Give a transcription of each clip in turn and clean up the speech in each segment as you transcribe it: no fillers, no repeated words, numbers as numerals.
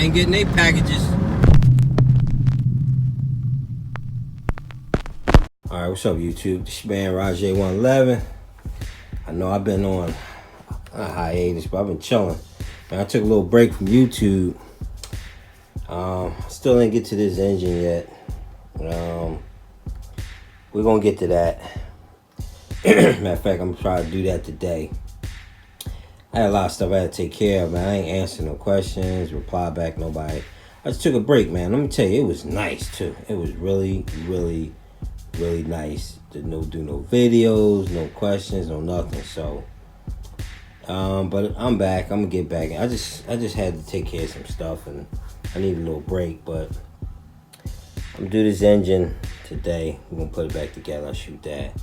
ain't getting their packages. Alright, what's up, YouTube? This man Rajay111. I know I've been on a hiatus, but I've been chilling. Man, I took a little break from YouTube. Still didn't get to this engine yet. We're gonna get to that. Matter of fact, I'm gonna try to do that today. I had a lot of stuff I had to take care of, man. I ain't answering no questions, reply back nobody. I just took a break, man. Let me tell you, it was nice too. It was really, really, really nice to do no videos, no questions, no nothing. So, but I'm back. I'm gonna get back. I just had to take care of some stuff, and I need a little break. But I'm gonna do this engine today. We're gonna put it back together. I'll shoot that.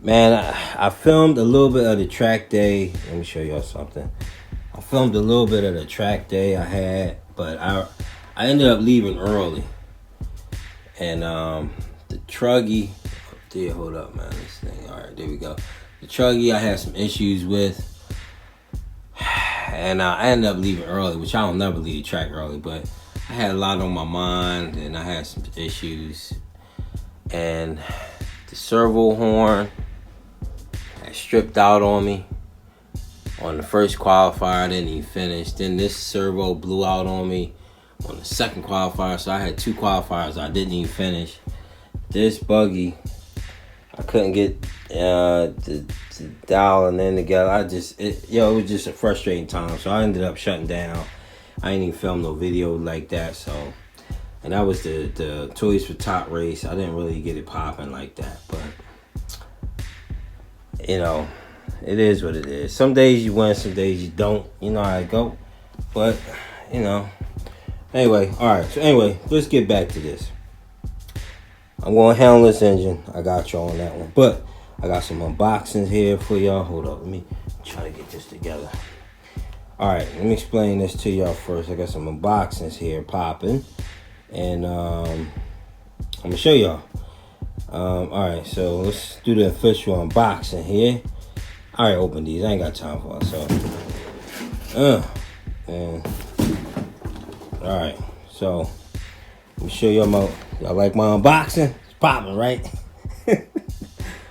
Man, I filmed a little bit of the track day. Let me show y'all something. I filmed a little bit of the track day I had, but I ended up leaving early. And the truggy up there, hold up, man, this thing. All right, there we go. The truggy I had some issues with, and I ended up leaving early, which I don't never leave the track early, but I had a lot on my mind, and I had some issues. And the servo horn had stripped out on me on the first qualifier. I didn't even finish. Then this servo blew out on me on the second qualifier, so I had two qualifiers I didn't even finish. This buggy, I couldn't get the dial and then together. It was just a frustrating time, so I ended up shutting down. I ain't even film no video like that, so. And that was the Toys for Top race. I didn't really get it popping like that, but you know, it is what it is. Some days you win, some days you don't. You know how it go. But you know. Anyway, alright, so anyway, let's get back to this. I'm going to handle this engine. I got y'all on that one. But I got some unboxings here for y'all. Hold up, let me try to get this together. Alright, let me explain this to y'all first. I got some unboxings here popping. And I'm going to show y'all. Alright, so let's do the official unboxing here. I already opened these. I ain't got time for it. So, and alright, so let me show y'all y'all like my unboxing? It's popping, right?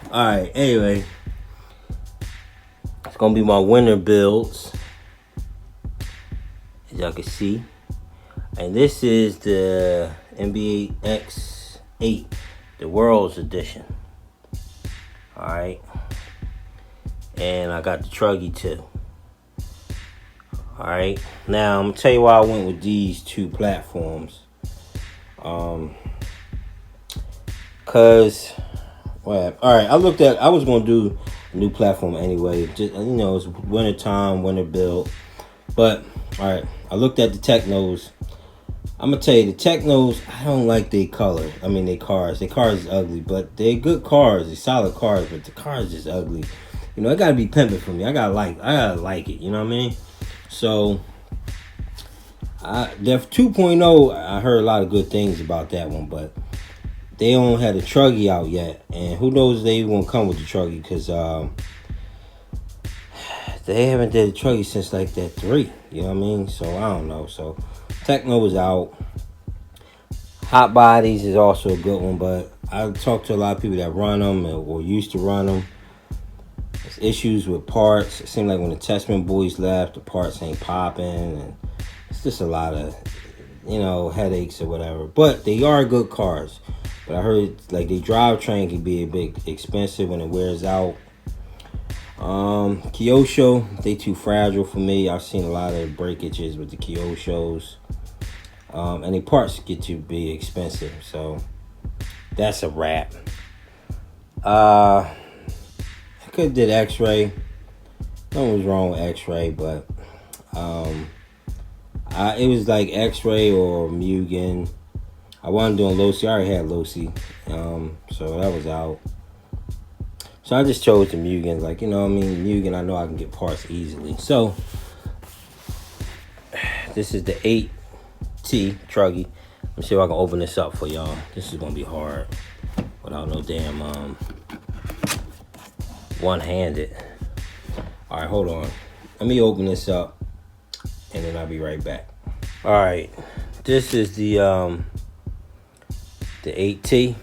Alright, anyway. It's gonna be my winter builds, as y'all can see. And this is the NBA X8, the World's Edition. Alright. And I got the truggy too. Alright, now I'm gonna tell you why I went with these two platforms. Cause, well, alright, I was gonna do a new platform anyway. Just, you know, it's winter time, winter build. But, alright, I looked at the Technos. I'm gonna tell you, the Technos, I don't like their color. I mean, their cars. Their cars is ugly, but they're good cars. They're solid cars, but the car is just ugly. You know, it gotta be pimping for me. I gotta like it, you know what I mean? So, the 2.0, I heard a lot of good things about that one, but they don't have the truggy out yet, and who knows if they even gonna come with the truggy, because they haven't did the truggy since like that 3, you know what I mean? So I don't know. So Techno is out. Hot Bodies is also a good one, but I talked to a lot of people that run them or used to run them. There's issues with parts. It seemed like when the Testament boys left, the parts ain't popping, and it's just a lot of, you know, headaches or whatever. But they are good cars. But I heard like the drivetrain can be a bit expensive when it wears out. Kyosho, they too fragile for me. I've seen a lot of breakages with the Kyoshos. And the parts get to be expensive, so that's a wrap. I could have did X-Ray. Nothing was wrong with X-Ray, but it was like X-Ray or Mugen. I wasn't doing Losi. I already had Losi, so that was out. So I just chose the Mugen. Like, you know what I mean? Mugen, I know I can get parts easily. So this is the 8T truggy. Let me see if I can open this up for y'all. This is gonna be hard without no damn one-handed. All right, hold on. Let me open this up and then I'll be right back. All right, this is the 8T.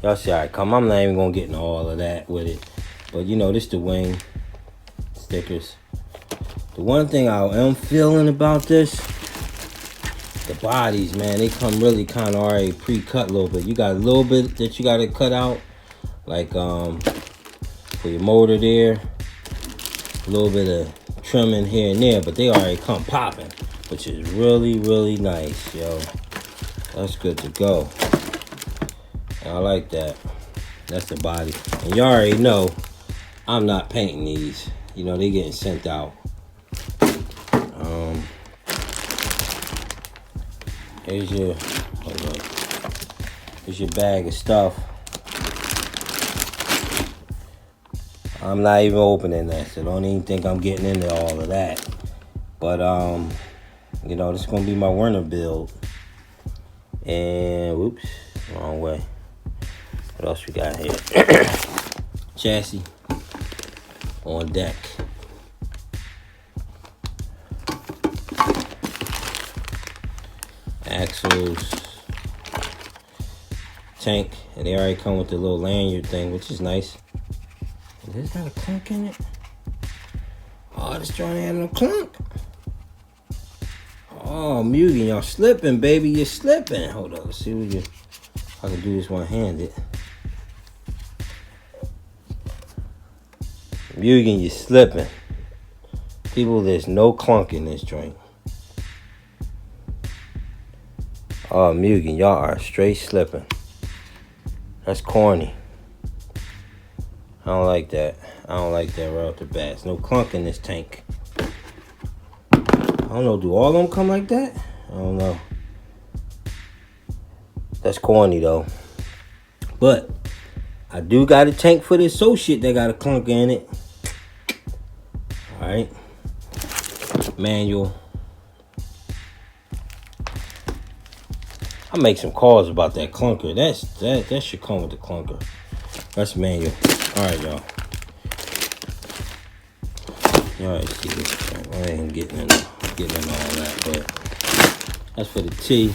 Y'all see how it come. I'm not even gonna get into all of that with it, but you know, this the wing stickers. The one thing I am feeling about this, the bodies, man, they come really kind of already pre-cut a little bit. You got a little bit that you got to cut out, like for your motor there, a little bit of trimming here and there, but they already come popping, which is really, really nice, yo. That's good to go. I like that. That's the body. And you already know I'm not painting these. You know, they getting sent out. Here's your, hold up. Here's your bag of stuff. I'm not even opening that, so don't even think I'm getting into all of that. But you know, this is gonna be my Werner build. And whoops, wrong way. What else we got here? Chassis on deck. Axles, tank, and they already come with the little lanyard thing, which is nice. Is this got a clunk in it? Oh, this joint ain't no clunk. Oh, Mugen, y'all slipping, baby, you're slipping. Hold up, let's see what you. I can do this one-handed. Mugen, you're slipping. People, there's no clunk in this joint. Oh, Mugen, y'all are straight slipping. That's corny. I don't like that. I don't like that right off the bat. There's no clunk in this tank. I don't know, do all of them come like that? I don't know. That's corny, though. But I do got a tank for the associate that got a clunk in it. Alright. Manual. I'll make some calls about that clunker. That should come with the clunker. That's manual. Alright, y'all. Y'all already see this. I ain't getting in all that, but that's for the T.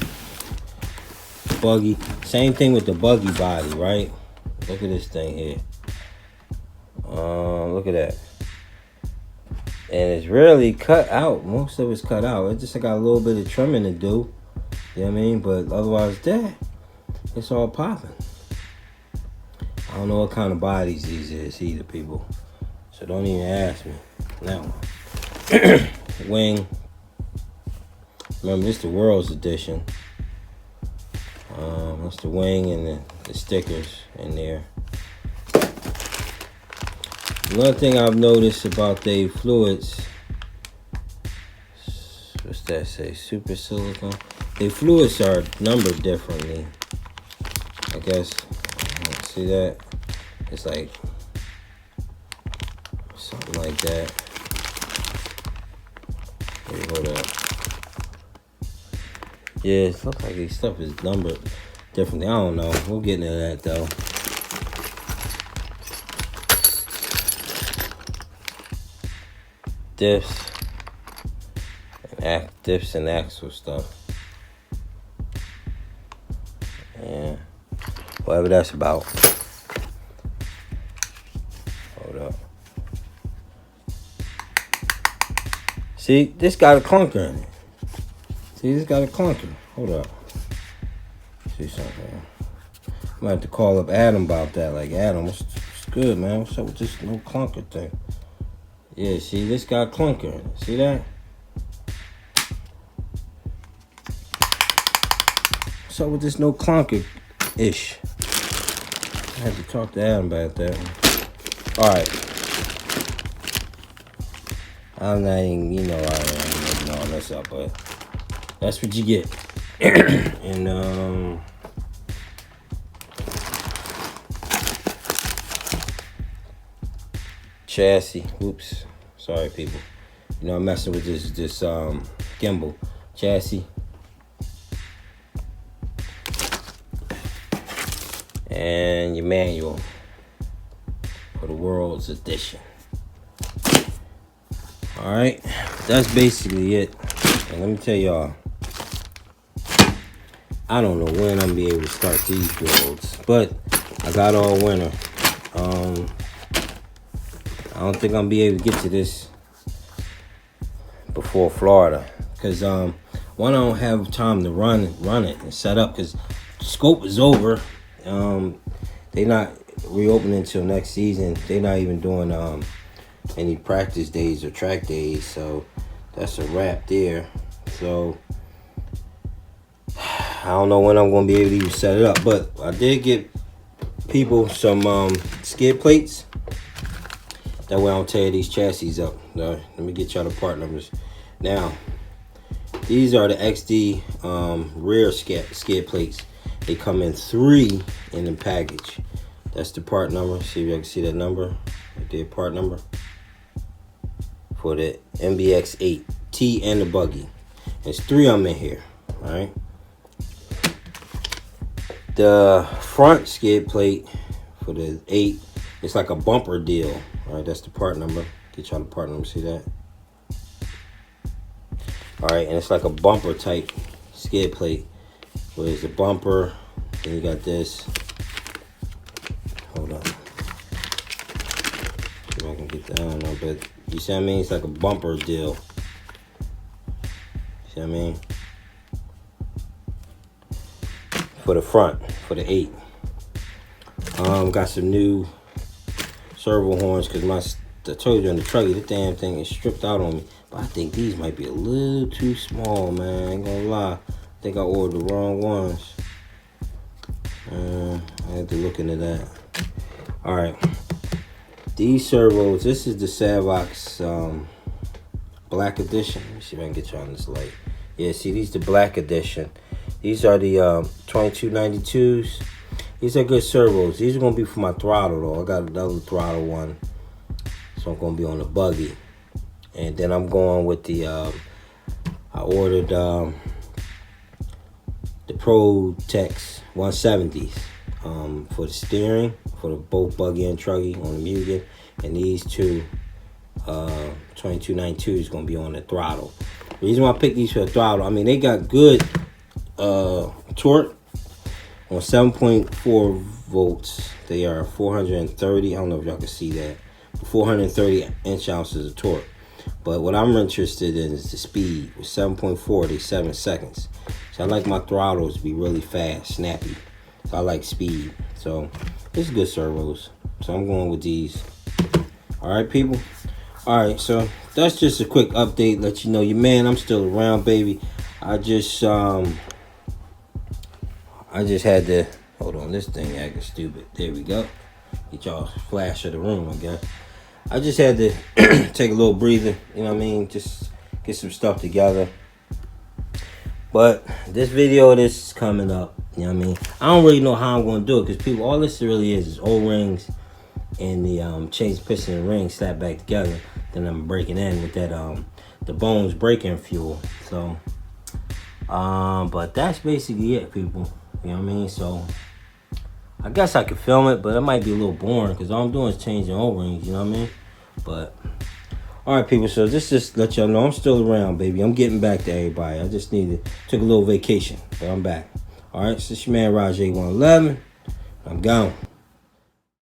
Buggy. Same thing with the buggy body, right? Look at this thing here. Look at that. And it's really cut out. Most of it's cut out. It just got a little bit of trimming to do. You know what I mean? But otherwise that, it's all popping. I don't know what kind of bodies these is either, people. So don't even ask me. That one. Wing. Remember, this is the World's Edition. That's the wing and the stickers in there. One thing I've noticed about the fluids, what's that say? Super silicone. The fluids are numbered differently. I guess. See that? It's like something like that. Wait, hold up. Yeah, it looks like this stuff is numbered differently. I don't know. We'll get into that though. Diffs and axle stuff. Yeah. Whatever that's about. Hold up. See, this got a clunker in it. See, this got a clunker. Hold up. See something. I'm gonna have to call up Adam about that. Like, Adam, what's good, man? What's up with this no clunker thing? Yeah, see, this got a clunker in it. See that? What's up with this no clunker-ish? I had to talk to Adam about that one. Alright. I'm not even, you know, I ain't making all this up, but that's what you get. And, chassis. Oops. Sorry, people. You know, I'm messing with this gimbal. Chassis. And your manual for the World's Edition. All right, that's basically it. And let me tell y'all, I don't know when I'm gonna be able to start these builds, but I got all winter. I don't think I'm gonna be able to get to this before Florida, because one, I don't have time to run it and set up, because scope is over. They not reopening until next season. They not even doing any practice days or track days, so that's a wrap there. So I don't know when I'm gonna be able to even set it up, but I did get people some skid plates. That way I don't tear these chassis up. Let me get y'all the part numbers. Now, these are the XD rear skid plates. They come in 3 in the package. That's the part number. See if you can see that number right there, part number for the MBX8 T and the buggy. There's 3 of them in here. All right. The front skid plate for the 8, it's like a bumper deal. All right, that's the part number. Get y'all the part number. See that? All right, and it's like a bumper type skid plate. Where there's a bumper, then you got this. Hold on. See if I can get that on there, but you see what I mean? It's like a bumper deal. See what I mean? For the front, for the 8. Got some new servo horns, because I told you on the truck, the damn thing is stripped out on me. But I think these might be a little too small, man. I ain't gonna lie. I think I ordered the wrong ones. I have to look into that. Alright. These servos, this is the Savox Black Edition. Let me see if I can get you on this light. Yeah, see, these the Black Edition. These are the 2292s. These are good servos. These are going to be for my throttle, though. I got another throttle one. So I'm going to be on the buggy. And then I'm going with the, I ordered the Pro Tex 170s for the steering, for the both buggy and truggy on the Mugen. And these two 2292 is going to be on the throttle. The reason why I picked these for the throttle, I mean, they got good torque on 7.4 volts. They are 430, I don't know if y'all can see that, 430 inch ounces of torque. But what I'm interested in is the speed. With 7.4, they 7 seconds. So I like my throttles to be really fast, snappy. So I like speed. So it's good servos. So I'm going with these. Alright, people. Alright, so that's just a quick update. Let you know, your man, I'm still around, baby. I just had to, hold on, this thing acting stupid. There we go. Get y'all flash of the room again. I just had to take a little breather, you know what I mean? Just get some stuff together. But this video, this is coming up, you know what I mean? I don't really know how I'm going to do it, because people, all this really is O-rings and the change piston and ring slap back together. Then I'm breaking in with that, the Bones breaking fuel. So, but that's basically it, people. You know what I mean? So I guess I could film it, but it might be a little boring, because all I'm doing is changing O-rings, you know what I mean? But alright, people, so this just let y'all know I'm still around, baby. I'm getting back to everybody. I just took a little vacation, but I'm back. Alright, so it's your man Raj 111. I'm gone.